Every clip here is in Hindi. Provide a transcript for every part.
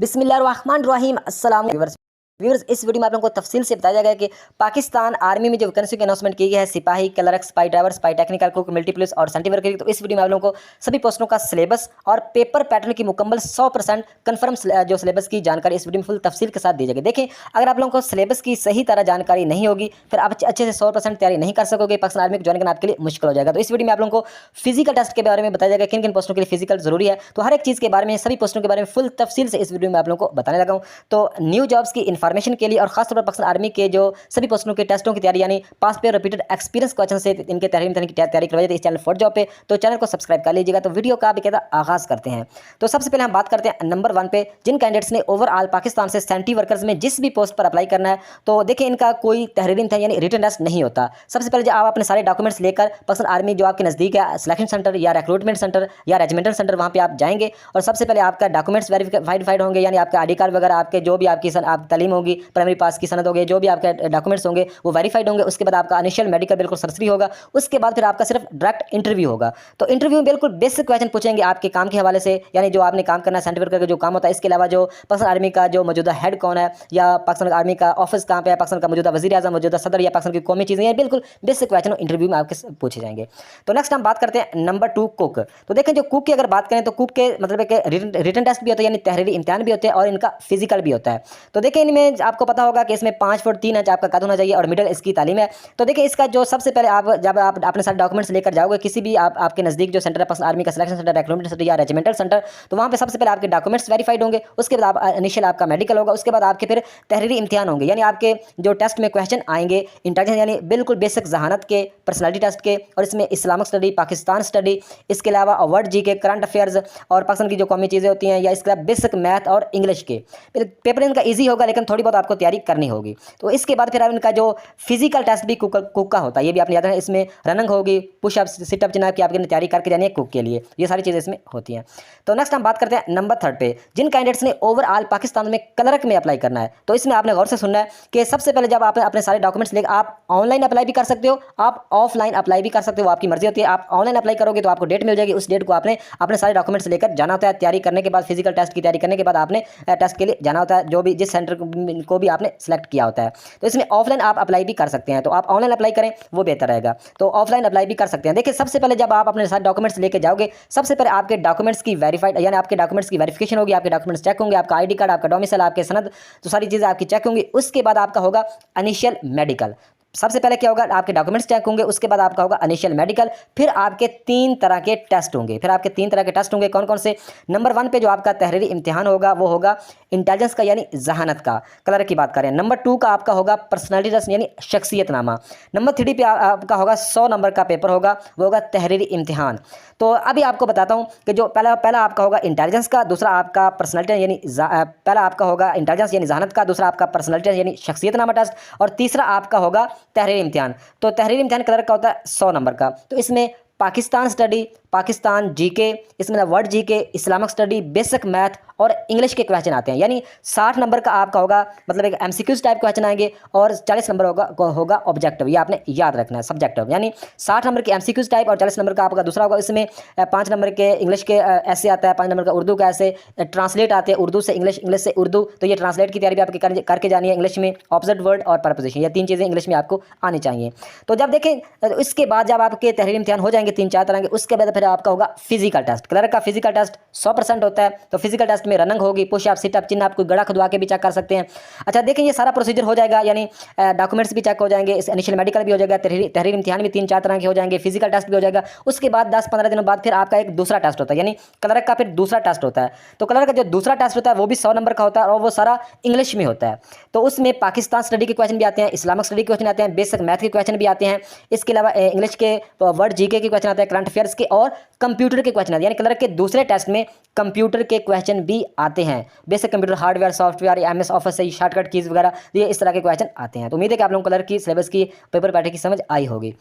बिस्मिल्लाहिर्रहमानिर्रहीम। अस्सलाम व्यूअर्स, इस वीडियो में आप लोगों को तफसील से बताया गया कि पाकिस्तान आर्मी में जो वैकेंसी की अनाउंसमेंट की गई है, सिपाही, clerk, spy driver, spy technical cook, military police और सेंट्री वर्कर की। तो इस वीडियो में आप लोगों को सभी पोस्टों का सिलेबस और पेपर पैटर्न की मुकम्मल 100% कन्फर्म जो सिलेबस की जानकारी इस वीडियो में फुल तफसील के साथ दी जाएगी। देखिए, अगर आप लोगों को सिलेबस की सही तरह जानकारी नहीं होगी, फिर आप अच्छे से 100% तैयारी नहीं कर सकोगे, पाकिस्तान आर्मी को ज्वाइन करना आपके लिए मुश्किल हो जाएगा। तो इस वीडियो में आप लोगों को फिजिकल टेस्ट के बारे में बताया जाएगा, किन किन पोस्टों के लिए फिजिकल जरूरी है। तो हर एक चीज़ के बारे में, सभी पोस्टों के बारे में फुल तफसील से इस वीडियो में आप लोगों को बताने लगा हूँ। तो न्यू जॉब्स की इन्फॉर्मेशन के लिए और खासतौर पर पाकिस्तान आर्मी के जो सभी पोस्टों के टेस्टों की तैयारी, यानी पास पे रिपीटेड एक्सपीरियंस क्वेश्चन से इनके तहरीर की तैयारी करवाई जाती है इस चैनल फॉर जॉब पे। तो चैनल को सब्सक्राइब कर लीजिएगा। तो वीडियो का बेकायदा आगाज करते हैं। तो सबसे पहले हम बात करते हैं नंबर 1 पे, जिन कैंडिडेट्स ने ओवरऑल पाकिस्तान से सेंट्री वर्कर्स में जिस भी पोस्ट पर अप्लाई करना है, तो देखिए इनका कोई तहरीरी इम्तिहान यानी रिटन टेस्ट नहीं होता। सबसे पहले जब आप अपने सारे डॉक्यूमेंट्स लेकर पाकिस्तान आर्मी जो आपके नज़दीक है सिलेक्शन सेंटर या रिक्रूटमेंट सेंटर या रेजिमेंटल सेंटर, वहाँ पे आप जाएंगे और सबसे पहले आपका डॉक्यूमेंट्स वेरीफाइड होंगे, यानी आपका आई कार्ड वगैरह, आपके जो भी आपकी आप तालीम होगी, प्राइमरी पास की सनद होगी, जो भी आपके डॉक्यूमेंट्स होंगे वो वेरीफाइड होंगे। उसके बाद आपका इनिशियल मेडिकल बिल्कुल सरसरी होगा। उसके बाद फिर आपका सिर्फ डायरेक्ट इंटरव्यू होगा। तो इंटरव्यू में बिल्कुल बेसिक क्वेश्चन पूछेंगे आपके काम के हवाले से, यानी जो आपने काम करना है, सेंट्री वर्कर का जो काम होता है। इसके अलावा जो पाकिस्तान आर्मी का जो मौजूदा हेड कौन है, या पाकिस्तान आर्मी का ऑफिस कहाँ पे है, पाकिस्तान का मौजूदा वजीर आजम, मौजूदा सदर, या पाकिस्तान की कौमी चीज़ें, ये बिल्कुल बेसिक क्वेश्चन इंटरव्यू में आपके पूछे जाएंगे। तो नेक्स्ट हम बात करते हैं नंबर 2, कुक। तो देखें, जो कुक की अगर बात करें तो कुक के मतलब है कि रिटन टेस्ट भी होता है, यानी तहरीरी इम्तिहान भी होते हैं, और इनका फिजिकल भी होता है। तो देखिए, इनमें आपको पता होगा कि इसमें 5 फुट 3 इंच आपका कद होना चाहिए और मिडिल इसकी तालीम है। तो देखिए, इसका जो सबसे पहले जब आप अपने सारे डॉक्यूमेंट्स लेकर जाओगे किसी भी आपके नज़दीक जो सेंटर है, पाकिस्तान आर्मी का सिलेक्शन सेंटर, रिक्रूटमेंट सेंटर या रेजिमेंटल सेंटर, तो वहाँ पे सबसे पहले आपके डॉक्यूमेंट्स वेरीफाइड होंगे। उसके बाद इनिशियल आपका मेडिकल होगा। उसके बाद आपके फिर तहरीरी इम्तिहान होंगे, यानी आपके जो टेस्ट में क्वेश्चन आएंगे इंटेलिजेंस, यानी बिल्कुल बेसिक जहानत के, पर्सनैलिटी टेस्ट के, और इसमें इस्लामिक स्टडी, पाकिस्तान स्टडी, इसके अलावा वर्ल्ड जी के, करंट अफेयर्स और पाकिस्तान की जो कौमी चीज़ें होती हैं, या इसके अलावा बेसिक मैथ और इंग्लिश के। पेपर इनका ईजी होगा, लेकिन थोड़ी बहुत आपको तैयारी करनी होगी। तो इसके बाद फिर इनका जो फिजिकल टेस्ट भी कुक का होता है, ये भी आपने याद रखना। इसमें रनिंग होगी, पुशअप, सिटअप, चिनअप की आपकी तैयारी करके जानी है कुक के लिए। ये सारी चीज़ें इसमें होती हैं। तो नेक्स्ट हम बात करते हैं नंबर 3 पे, जिन कैंडिडेट्स ने ओवरऑल पाकिस्तान में क्लर्क में अप्लाई करना है। तो इसमें आपने गौर से सुनना है कि सबसे पहले जब आप अपने सारे डॉक्यूमेंट्स लेकर, आप ऑनलाइन अप्लाई भी कर सकते हो, आप ऑफलाइन अप्लाई भी कर सकते हो, आपकी मर्जी होती है। आप ऑनलाइन अप्लाई करोगे तो आपको डेट मिल जाएगी, उस डेट को आपने अपने सारे डॉक्यूमेंट्स लेकर जाना होता है। तैयारी करने के बाद, फिजिकल टेस्ट की तैयारी करने के बाद आपने टेस्ट के लिए जाना होता है, जो भी जिस सेंटर को भी आपने सेलेक्ट किया होता है। तो इसमें ऑफलाइन आप अप्लाई भी कर सकते हैं, तो आप ऑनलाइन अप्लाई करें वो बेहतर रहेगा। तो ऑफलाइन अप्लाई भी कर सकते हैं। देखिए, सबसे पहले जब आप अपने सारे डॉक्यूमेंट्स लेके जाओगे, सबसे पहले आपके डॉक्यूमेंट्स की वेरीफाइड, यानी आपके डॉक्यूमेंट्स की वेरिफिकेशन होगी, आपके डॉक्यूमेंट्स चेक होंगे, आपका आईडी कार्ड, आपका डोमिसाइल, आपके सनद, तो सारी चीज़ें आपकी चेक होंगी। उसके बाद आपका होगा इनिशियल मेडिकल। सबसे पहले क्या होगा, आपके डॉक्यूमेंट्स चेक होंगे, उसके बाद आपका होगा इनिशियल मेडिकल, फिर आपके 3 तरह के टेस्ट होंगे। कौन कौन से? नंबर 1 पे जो आपका तहरीरी इम्तिहान होगा वो होगा इंटेलिजेंस का, यानी जहानत का, कलर की बात करें। नंबर 2 का आपका होगा पर्सनालिटी टेस्ट, यानी शख्सियतनामा। नंबर 3 पे आपका होगा 100 नंबर का पेपर होगा, वो होगा तहरीरी इम्तिहान। तो अभी आपको बताता हूँ कि जो पहला आपका होगा इंटेलिजेंस का, दूसरा आपका पर्सनालिटी यानी पहला आपका होगा इंटेलिजेंस यानी जहानत का, दूसरा आपका पर्सनालिटी यानी शख्सियतनामा टेस्ट, और तीसरा आपका होगा तहरीरी इम्तिहान। तो तहरीरी इम्तिहान कलर का होता है 100 नंबर का। तो इसमें पाकिस्तान स्टडी, पाकिस्तान जीके, इसमें world GK, Islamic study, basic math और इंग्लिश के क्वेश्चन आते हैं। यानी 60 नंबर का आपका होगा, मतलब एक एमसीक्यूज टाइप क्वेश्चन आएंगे, और 40 नंबर होगा ऑब्जेक्टिव। ये आपने याद रखना है, सब्जेक्टिव। यानी 60 नंबर के एमसीक्यूज टाइप और 40 नंबर का आपका दूसरा होगा। इसमें 5 नंबर के इंग्लिश के ऐसे आता है, 5 नंबर का उर्दू का ऐसे, ट्रांसलेट आते हैं उर्दू से इंग्लिश, इंग्लिश से उर्दू। तो ये ट्रांसलेट की तैयारी भी आपकी करके जानी है। इंग्लिश में ऑब्जेक्ट वर्ड और प्रपोजिशन, ये 3 चीज़ें इंग्लिश में आपको आनी चाहिए। तो जब देखें, इसके बाद जब आपके तहरीरी इम्तिहान हो जाएंगे 3-4 तरह के, उसके बाद फिर आपका होगा फिजिकल टेस्ट। क्लर्क का फिजिकल टेस्ट 100% होता है। तो फिजिकल टेस्ट में रनिंग होगी, पुशअप, सिटअप, चिन, आप कोई गड़ा खुदवा के भी चेक कर सकते हैं। अच्छा, देखें, ये सारा प्रोसीजर हो जाएगा, यानी डॉक्यूमेंट्स भी चेक हो जाएंगे, इनिशियल मेडिकल भी हो जाएगा, तहरीरी इम्तिहान भी 3-4 तरह के हो जाएंगे, फिजिकल टेस्ट भी हो जाएगा। उसके बाद 10-15 दिनों बाद फिर आपका एक दूसरा टेस्ट होता है, यानी क्लर्क का फिर दूसरा टेस्ट होता है। तो क्लर्क का जो दूसरा टेस्ट होता है वो भी 100 नंबर का होता है, और वो सारा इंग्लिश में होता है। तो उसमें पाकिस्तान स्टडी के क्वेश्चन भी आते हैं, इस्लामिक स्टडी के क्वेश्चन आते हैं, बेसिक मैथ के क्वेश्चन भी आते हैं। इसके अलावा इंग्लिश के, वर्ल्ड जीके के क्वेश्चन आते हैं, करंट अफेयर्स के, और कंप्यूटर के क्वेश्चन आते हैं। यानी क्लर्क के दूसरे टेस्ट में कंप्यूटर के क्वेश्चन भी आते हैं, basic computer, hardware, software, MS office से शॉर्टकट कीज वगैरह, ये इस तरह के क्वेश्चन आते हैं। तो उम्मीद है कि आप लोगों को क्लर्क की सिलेबस की पेपर पैटर्न की समझ आई होगी।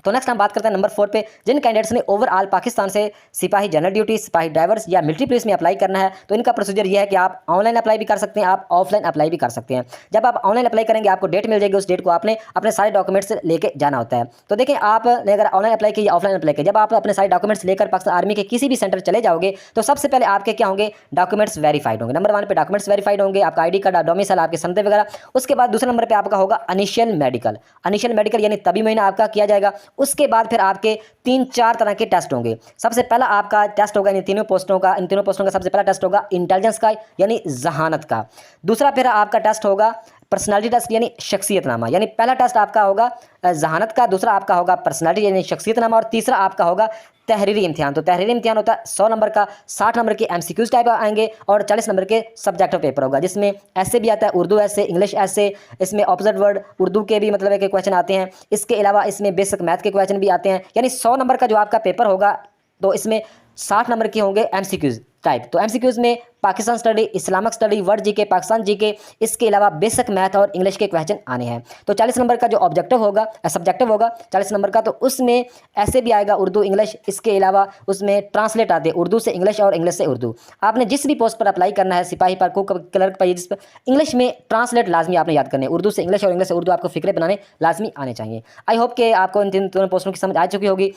तो नेक्स्ट हम बात करते हैं नंबर 4 पे, जिन कैंडिडेट्स ने ओवरऑल पाकिस्तान से सिपाही जनरल ड्यूटी, सिपाही ड्राइवर्स या मिलिट्री पुलिस में अप्लाई करना है, तो इनका प्रोसीजर यह है कि आप ऑनलाइन अप्लाई भी कर सकते हैं, आप ऑफलाइन अप्लाई भी कर सकते हैं। जब आप ऑनलाइन अप्लाई करेंगे आपको डेट मिल जाएगी, उस डेट को आपने अपने सारे डॉक्यूमेंट्स लेके जाना होता है। तो देखिए आपने अगर ऑनलाइन अप्लाई किया या ऑफलाइन अप्लाई किया, जब आप अपने सारे डॉक्यूमेंट्स लेकर पाकिस्तान आर्मी के किसी भी सेंटर चले जाओगे तो सबसे पहले आपके क्या होंगे, डॉक्यूमेंट्स वेरीफाइड होंगे। नंबर 1 पे डॉक्यूमेंट्स वेरीफाइड होंगे, आपका आईडी कार्ड, डोमिसाइल, आपके संदे वगैरह। उसके बाद दूसरे नंबर पर आपका होगा इनिशियल मेडिकल। इनिशियल मेडिकल यानी तभी महीना आपका किया जाएगा। उसके बाद फिर आपके 3-4 तरह के टेस्ट होंगे। सबसे पहला आपका टेस्ट होगा इन तीनों पोस्टों का सबसे पहला टेस्ट होगा इंटेलिजेंस का यानी जहानत का। दूसरा फिर आपका टेस्ट होगा पर्सनालिटी टेस्ट यानी शख्सियतनामा, यानी पहला टेस्ट आपका होगा जहानत का, दूसरा आपका होगा पर्सनालिटी यानी शख्सियतनामा, और तीसरा आपका होगा तहरीरी इम्तिहान। तो तहरीरी इम्तिहान होता है 100 नंबर का, 60 नंबर के एमसीक्यूज टाइप आएंगे और 40 नंबर के सब्जेक्टिव पेपर होगा, जिसमें ऐसे भी आता है उर्दू ऐसे, इंग्लिश ऐसे, इसमें ऑपोजिट वर्ड उर्दू के भी मतलब के क्वेश्चन आते हैं। इसके अलावा इसमें बेसिक मैथ के क्वेश्चन भी आते हैं। यानी 100 नंबर का जो आपका पेपर होगा तो इसमें 60 नंबर के होंगे एमसीक्यूज टाइप। तो एमसीक्यूज में Pakistan study, Islamic study, world GK, Pakistan GK, इसके अलावा बेसिक मैथ और इंग्लिश के क्वेश्चन आने हैं। तो 40 नंबर का जो ऑब्जेक्टिव होगा सब्जेक्टिव होगा 40 नंबर का, तो उसमें ऐसे भी आएगा उर्दू इंग्लिश, इसके अलावा उसमें ट्रांसलेट आते हैं उर्दू से इंग्लिश और इंग्लिश से उर्दू। आपने जिस भी पोस्ट पर अप्लाई करना है, सिपाही पर, कुक, क्लर्क पर, जिस पर इंग्लिश में ट्रांसलेट लाजमी आपने याद करने, उर्दू से इंग्लिश और इंग्लिश से उर्दू आपको फिक्रे बनाने लाजमी आने चाहिए। आई होप कि आपको इन तीनों पोस्टों की समझ आ चुकी होगी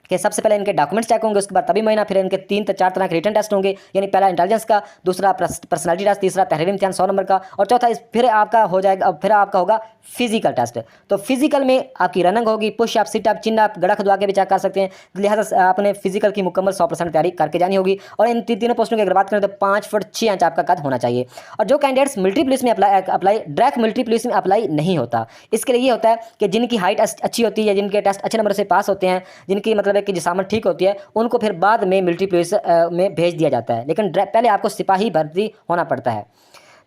कि सबसे पहले इनके डॉक्यूमेंट्स चेक होंगे, उसके बाद तभी महीना, फिर इनके 3-4 तरह के रिटन टेस्ट होंगे, यानी पहला इंटेलिजेंस का, दूसरा पर्सनालिटी टेस्ट, तीसरा तहरीरी इम्तिहान 100 नंबर का, और चौथा फिर आपका हो जाएगा, फिर आपका होगा फिजिकल टेस्ट। तो फिजिकल में आपकी रनिंग होगी, पुश अप, सिट अप, चिन अप, गड़ा खुदवा के भी चेक कर सकते हैं। लिहाजा आपने फिजिकल की मुकम्मल 100% तैयारी करके जानी होगी। और इन तीनों पोस्टों की अगर बात करें तो 5 फुट 6 इंच आपका कद होना चाहिए। और जो कैंडिडेट्स मिलिट्री पुलिस में अप्लाई डायरेक्ट मिलिट्री पुलिस में अप्लाई नहीं होता, इसके लिए ये होता है कि जिनकी हाइट अच्छी होती है, जिनके टेस्ट अच्छे नंबर से पास होते हैं, जिनकी मतलब है कि जिसामत ठीक होती है, उनको फिर बाद में मिलिट्री पुलिस में भेज दिया जाता है। लेकिन पहले आपको सिपाही भर्ती होना पड़ता है।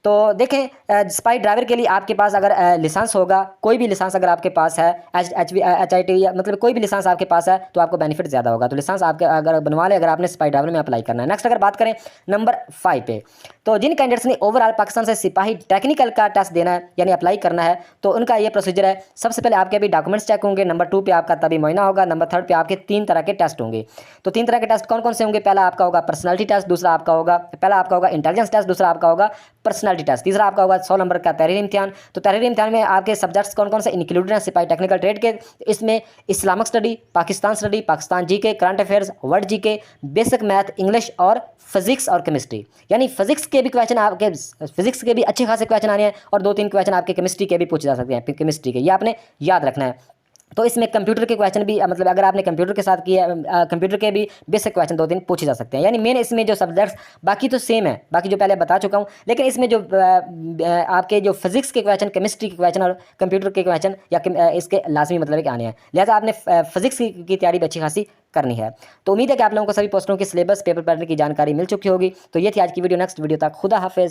तो देखें सिपाही ड्राइवर के लिए आपके पास अगर लाइसेंस होगा, कोई भी लाइसेंस अगर आपके पास है, HIT या मतलब कोई भी लाइसेंस आपके पास है तो आपको बेनिफिट ज़्यादा होगा। तो लाइसेंस आपके अगर बनवा ले, अगर आपने सिपाही ड्राइवर में अप्लाई करना है। नेक्स्ट अगर बात करें नंबर 5 पे, तो जिन कैंडिडेट्स ने ओवरऑल पाकिस्तान से सिपाही टेक्निकल का टेस्ट देना है यानी अप्लाई करना है, तो उनका ये प्रोसीजर है। सबसे पहले आपके भी डॉक्यूमेंट्स चेक होंगे, नंबर 2 पे आपका तभी मुआयना होगा, नंबर 3 पे आपके 3 तरह के टेस्ट होंगे। तो 3 तरह के टेस्ट कौन कौन से होंगे, पहला आपका होगा पर्सनालिटी टेस्ट, दूसरा आपका होगा इंटेलिजेंस टेस्ट, दूसरा आपका होगा पर्सनालिटी टेस्ट, तीसरा आपका होगा 100 नंबर का तहरीरी इम्तिहान। तो तहरीरी इम्तिहान में आपके सब्जेक्ट्स कौन कौन से इंक्लूडेड हैं सिपाही टेक्निकल ट्रेड के, इसमें Islamic study, Pakistan GK, current affairs, world GK, basic math, English और फिजिक्स और केमिस्ट्री। यानी फिजिक्स के भी क्वेश्चन आपके, फिजिक्स के भी अच्छे खासे क्वेश्चन आने हैं और 2-3 क्वेश्चन आपके केमिस्ट्री के भी पूछे जा सकते हैं, केमिस्ट्री के, ये आपने याद रखना है। तो इसमें कंप्यूटर के क्वेश्चन भी मतलब अगर आपने कंप्यूटर के साथ किया, कंप्यूटर के भी बेसिक क्वेश्चन 2-3 पूछे जा सकते हैं। यानी मेन इसमें जो सब्जेक्ट्स बाकी तो सेम है, बाकी जो पहले बता चुका हूँ, लेकिन इसमें जो आपके जो फिजिक्स के क्वेश्चन, केमिस्ट्री के क्वेश्चन और कंप्यूटर के क्वेश्चन या इसके लाजमी मतलब कि आने हैं। लिहाजा आपने फिजिक्स की तैयारी भी अच्छी खासी करनी है। तो उम्मीद है कि आप लोगों को सभी पोस्टों के सिलेबस, पेपर पैटर्न की जानकारी मिल चुकी होगी। तो ये थी आज की वीडियो। नेक्स्ट वीडियो तक खुदा हाफिज़।